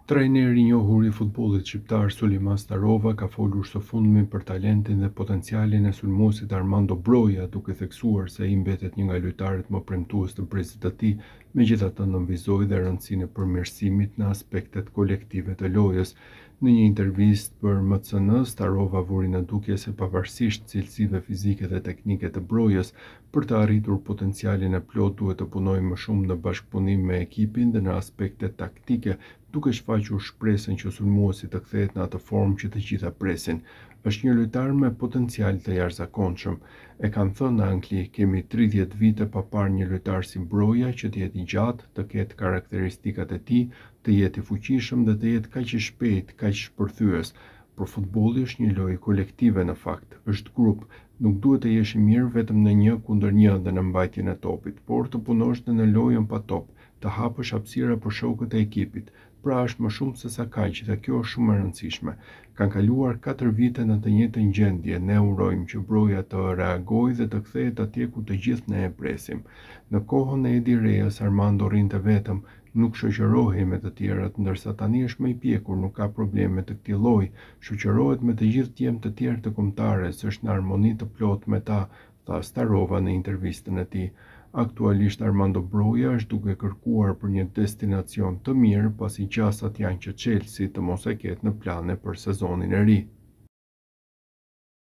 Trajneri i njohur i futbollit shqiptar Sulejman Starova ka folur së fundmi për talentin dhe potencialin e sulmuesit Armando Broja, duke theksuar se ai mbetet një nga lojtarët më premtues të brezit të tij, megjithatë nënvizoi dhe rëndësinë e përmirësimit në aspektet kolektive të lojës. Në një intervistë për MCN, Starova vuri në dukje se pavarësisht cilësive fizike dhe teknike të Brojës, për të arritur potencialin e plot duhet të punojë më shumë në bashkëpunim me ekipin dhe në aspekte taktike, duke shfaqur shpresën që sulmuesi të kthehet në atë formë që të gjitha presin. Është një lojtar me potencial të jashtëzakonshëm. E kanë thënë në Angli, kemi 30 vite pa parë një lojtar si Broja që të jetë i gjatë, të ketë karakteristikat e tij, të jetë i fuqishëm dhe të jetë kaq i shpejtë, kaq shpërthyes. Por futbolli është një lojë kolektive në fakt, është grup. Nuk duhet të jesh i mirë vetëm në 1-1 dhe në mbajtjen e topit, por të punosh dhe në lojën pa top, të hapësh hapësira për shokët e ekipit. Pra është më shumë se sa kaq dhe kjo është shumë e rëndësishme. Kanë kaluar 4 vite në të njëjtën gjendje, ne urojmë që Broja të reagojë dhe të kthehet atje ku të gjithë ne e presim. Në kohën e Edi Reas, Armando rrinte vetëm, nuk shoqërohej me të tjerët, ndërsa tani është më i pjekur, nuk ka probleme të këtij lloji, shoqërohet me të gjithë djemtë të tjerë të kombëtares, është në armoni të plotë me ta, tha Starova në intervistën e tij. Aktualisht Armando Broja është duke kërkuar për një destinacion të mirë pasi gjasat janë që Chelsea të mos e ketë në plane për sezonin e ri.